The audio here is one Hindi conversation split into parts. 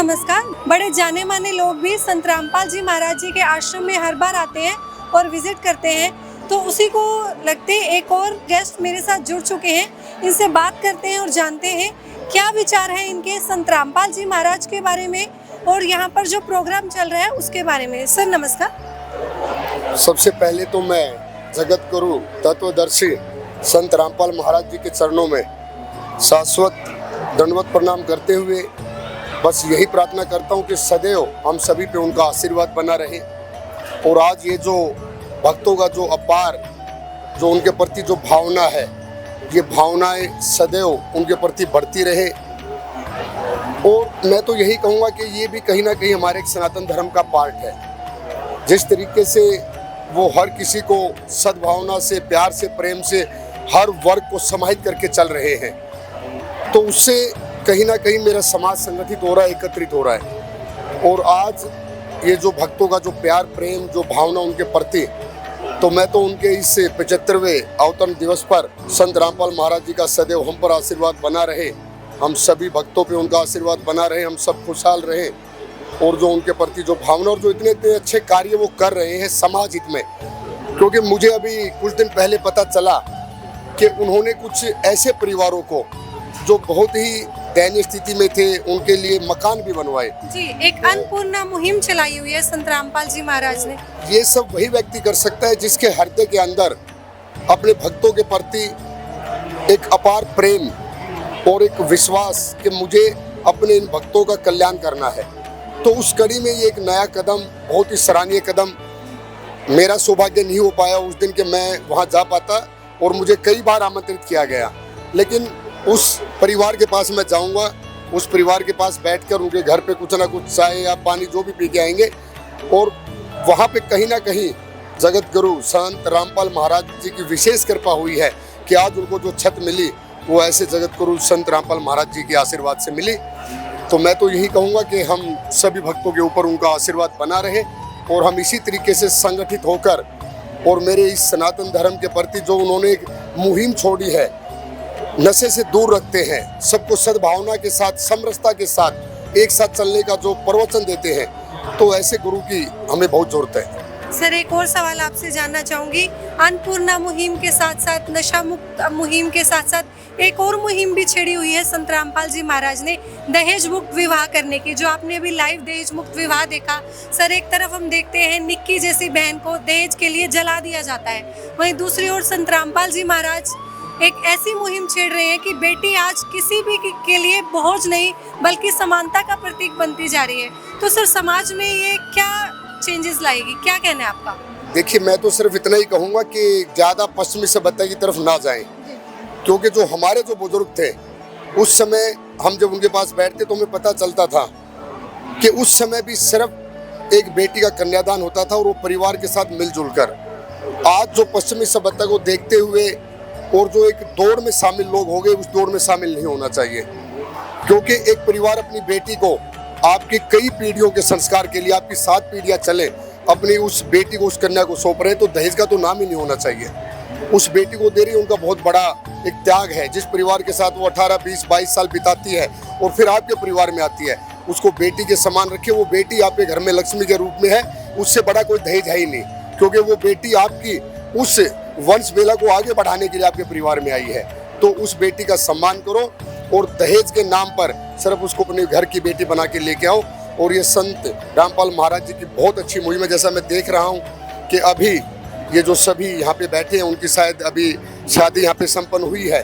नमस्कार। बड़े जाने माने लोग भी संत रामपाल जी महाराज जी के आश्रम में हर बार आते हैं और विजिट करते हैं, तो उसी को लगते एक और गेस्ट मेरे साथ जुड़ चुके हैं। इनसे बात करते हैं और जानते हैं क्या विचार है इनके संत रामपाल जी महाराज के बारे में और यहाँ पर जो प्रोग्राम चल रहा है उसके बारे में। सर नमस्कार। सबसे पहले तो मैं जगत गुरु तत्वदर्शी संत रामपाल महाराज जी के चरणों में शाश्वत दंडवत प्रणाम करते हुए बस यही प्रार्थना करता हूँ कि सदैव हम सभी पे उनका आशीर्वाद बना रहे। और आज ये जो भक्तों का जो अपार जो उनके प्रति जो भावना है, ये भावनाएं सदैव उनके प्रति बढ़ती रहे। और मैं तो यही कहूँगा कि ये भी कहीं ना कहीं हमारे एक सनातन धर्म का पार्ट है। जिस तरीके से वो हर किसी को सद्भावना से, प्यार से, प्रेम से हर वर्ग को समाहित करके चल रहे हैं, तो उससे कहीं ना कहीं मेरा समाज संगठित हो रहा है, एकत्रित हो रहा है। और आज ये जो भक्तों का जो प्यार, प्रेम, जो भावना उनके प्रति, तो मैं तो उनके इस 75वें अवतरण दिवस पर संत रामपाल महाराज जी का सदैव हम पर आशीर्वाद बना रहे, हम सभी भक्तों पे उनका आशीर्वाद बना रहे, हम सब खुशहाल रहे। और जो उनके प्रति जो भावना और जो इतने इतने अच्छे कार्य वो कर रहे हैं समाज हित में, क्योंकि मुझे अभी कुछ दिन पहले पता चला कि उन्होंने कुछ ऐसे परिवारों को जो बहुत ही दयनीय स्थिति में थे, उनके लिए मकान भी बनवाए। जी, एक अन्नपूर्णा मुहिम चलाई हुई है संत रामपाल जी महाराज ने। ये सब वही व्यक्ति कर सकता है जिसके हृदय के अंदर अपने भक्तों के प्रति एक अपार प्रेम और एक विश्वास कि मुझे अपने इन भक्तों का कल्याण करना है। तो उस कड़ी में ये एक नया कदम, बहुत ही सराहनीय कदम, मेरा सौभाग्य नहीं हो पाया उस दिन कि मैं वहाँ जा पाता और मुझे कई बार आमंत्रित किया गया, लेकिन उस परिवार के पास मैं जाऊंगा, उस परिवार के पास बैठकर उनके घर पे कुछ ना कुछ चाय या पानी जो भी पी के आएंगे। और वहाँ पे कहीं ना कहीं जगत गुरु संत रामपाल महाराज जी की विशेष कृपा हुई है कि आज उनको जो छत मिली वो ऐसे जगत गुरु संत रामपाल महाराज जी के आशीर्वाद से मिली। तो मैं तो यही कहूँगा कि हम सभी भक्तों के ऊपर उनका आशीर्वाद बना रहे और हम इसी तरीके से संगठित होकर और मेरे इस सनातन धर्म के प्रति जो उन्होंने एक मुहिम छोड़ी है, नशे से दूर रखते हैं, सबको सद्भावना के साथ, समरसता के साथ एक साथ चलने का जो प्रवचन देते हैं, तो ऐसे गुरु की हमें बहुत जरूरत है। सर एक और सवाल आपसे जानना चाहूंगी, अन्नपूर्णा मुहिम के साथ साथ, नशा मुक्त मुहिम के साथ साथ एक और मुहिम भी छेड़ी हुई है संत रामपाल जी महाराज ने, दहेज मुक्त विवाह करने की, जो आपने अभी लाइव दहेज मुक्त विवाह देखा। सर एक तरफ हम देखते हैं निक्की जैसी बहन को दहेज के लिए जला दिया जाता है, वहीं दूसरी ओर संत रामपाल जी महाराज एक ऐसी मुहिम छेड़ रहे हैं कि बेटी आज किसी भी के लिए बोझ नहीं बल्कि समानता का प्रतीक बनती जा रही है। तो सर समाज में ये क्या चेंजेस लाएगी, क्या कहना है आपका? देखिए, मैं तो सिर्फ इतना ही कहूँगा कि ज़्यादा पश्चिमी सभ्यता की तरफ ना जाएं, क्योंकि जो हमारे जो बुजुर्ग थे उस समय हम जब उनके पास बैठते तो हमें पता चलता था कि उस समय भी सिर्फ एक बेटी का कन्यादान होता था और वो परिवार के साथ मिलजुल कर। आज जो पश्चिमी सभ्यता को देखते हुए और जो एक दौड़ में शामिल लोग हो गए, उस दौड़ में शामिल नहीं होना चाहिए, क्योंकि एक परिवार अपनी बेटी को आपकी कई पीढ़ियों के संस्कार के लिए, आपकी 7 पीढ़ियां चले, अपनी उस बेटी को, उस कन्या को सौंप रहे हैं, तो दहेज का तो नाम ही नहीं होना चाहिए। उस बेटी को दे रही है, उनका बहुत बड़ा एक त्याग है। जिस परिवार के साथ वो 18, 20, 22 साल बिताती है और फिर आपके परिवार में आती है, उसको बेटी के समान रखिए। वो बेटी आपके घर में लक्ष्मी के रूप में है, उससे बड़ा कोई दहेज है ही नहीं, क्योंकि वो बेटी आपकी उस वंश वेला को आगे बढ़ाने के लिए आपके परिवार में आई है। तो उस बेटी का सम्मान करो और दहेज के नाम पर सिर्फ उसको अपने घर की बेटी बना के लेके आओ। और ये संत रामपाल महाराज जी की बहुत अच्छी मुहिम है। जैसा मैं देख रहा हूँ कि अभी ये जो सभी यहाँ पे बैठे हैं, उनकी शायद अभी शादी यहाँ पे संपन्न हुई है।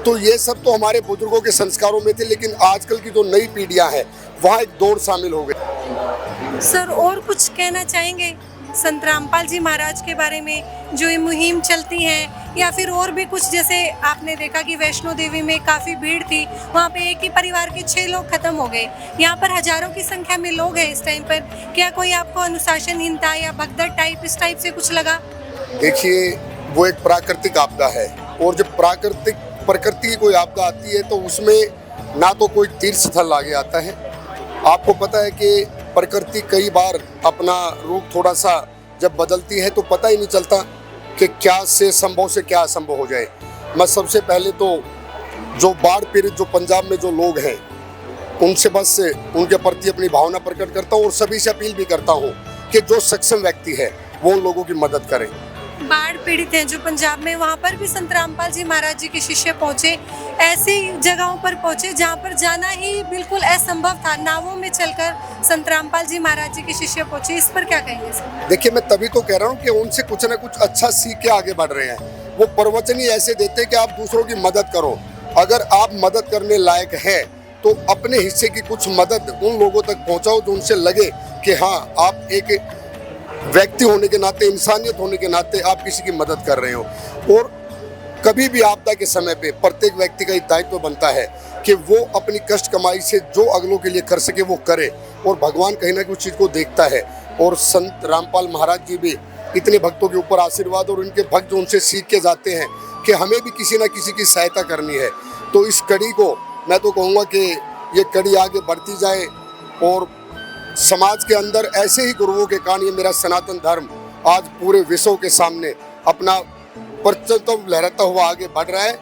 तो ये सब तो हमारे बुजुर्गों के संस्कारों में थे, लेकिन आजकल की जो नई पीढ़ियाँ हैं वहाँ एक दौड़ शामिल हो गई। सर और कुछ कहना चाहेंगे संत रामपाल जी महाराज के बारे में, जो ये मुहिम चलती है, या फिर और भी कुछ? जैसे आपने देखा कि वैष्णो देवी में काफ़ी भीड़ थी, वहाँ पे एक ही परिवार के 6 लोग खत्म हो गए, यहाँ पर हजारों की संख्या में लोग हैं इस टाइम पर। क्या कोई आपको अनुशासनहीनता या भगदड़ टाइप, इस टाइप से कुछ लगा? देखिए, वो एक प्राकृतिक आपदा है, और जब प्रकृति की कोई आपदा आती है तो उसमें ना तो कोई तीर्थ स्थल आगे आता है। आपको पता है कि प्रकृति कई बार अपना रूप थोड़ा सा जब बदलती है तो पता ही नहीं चलता कि क्या से संभव से क्या असंभव हो जाए। मैं सबसे पहले तो जो बाढ़ पीड़ित जो पंजाब में जो लोग हैं उनसे बस उनके प्रति अपनी भावना प्रकट करता हूँ और सभी से अपील भी करता हूँ कि जो सक्षम व्यक्ति है वो उन लोगों की मदद करें। बाढ़ पीड़ित हैं जो पंजाब में, वहाँ पर भी संत रामपाल जी महाराज जी के शिष्य पहुँचे, ऐसी जगहों पर पहुँचे जहाँ पर जाना ही बिल्कुल असंभव था। नावों में चलकर संत रामपाल जी महाराज जी के शिष्य पहुँचे, इस पर क्या कहेंगे सर? देखिए, मैं तभी तो कह रहा हूँ कि उनसे कुछ ना कुछ अच्छा सीख के आगे बढ़ रहे हैं। वो प्रवचन ही ऐसे देते हैं कि आप दूसरों की मदद करो। अगर आप मदद करने लायक हैं तो अपने हिस्से की कुछ मदद उन लोगों तक पहुँचाओ जो उनसे लगे कि हाँ, आप एक व्यक्ति होने के नाते, इंसानियत होने के नाते आप किसी की मदद कर रहे हो। और कभी भी आपदा के समय पे प्रत्येक व्यक्ति का एक दायित्व बनता है कि वो अपनी कष्ट कमाई से जो अगलों के लिए कर सके वो करे, और भगवान कहीं ना कहीं उस चीज़ को देखता है। और संत रामपाल महाराज जी भी इतने भक्तों के ऊपर आशीर्वाद, और उनके भक्त जो उनसे सीख के जाते हैं कि हमें भी किसी न किसी की सहायता करनी है। तो इस कड़ी को मैं तो कहूँगा कि ये कड़ी आगे बढ़ती जाए और समाज के अंदर ऐसे ही गुरुओं के कारण ये मेरा सनातन धर्म आज पूरे विश्व के सामने अपना परचम लहराता हुआ आगे बढ़ रहा है।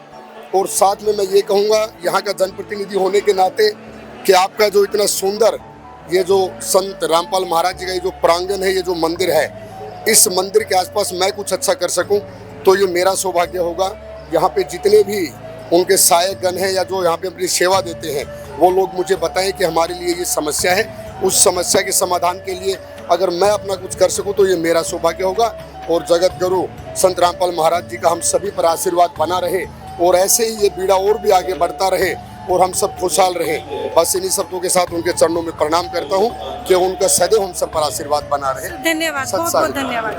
और साथ में मैं ये कहूँगा, यहाँ का जनप्रतिनिधि होने के नाते, कि आपका जो इतना सुंदर ये जो संत रामपाल महाराज जी का ये जो प्रांगण है, ये जो मंदिर है, इस मंदिर के आसपास मैं कुछ अच्छा कर सकूं तो ये मेरा सौभाग्य होगा। यहाँ पे जितने भी उनके सहायक गण हैं या जो यहाँ पे अपनी सेवा देते हैं, वो लोग मुझे बताएं कि हमारे लिए ये समस्या है, उस समस्या के समाधान के लिए अगर मैं अपना कुछ कर सकूं तो ये मेरा सौभाग्य होगा। और जगत गुरु संत रामपाल महाराज जी का हम सभी पर आशीर्वाद बना रहे, और ऐसे ही ये बीड़ा और भी आगे बढ़ता रहे और हम सब खुशहाल रहे। बस इन्हीं शब्दों के साथ उनके चरणों में प्रणाम करता हूँ कि उनका सदैव हम सब पर आशीर्वाद बना रहे। धन्यवाद, बहुत बहुत धन्यवाद।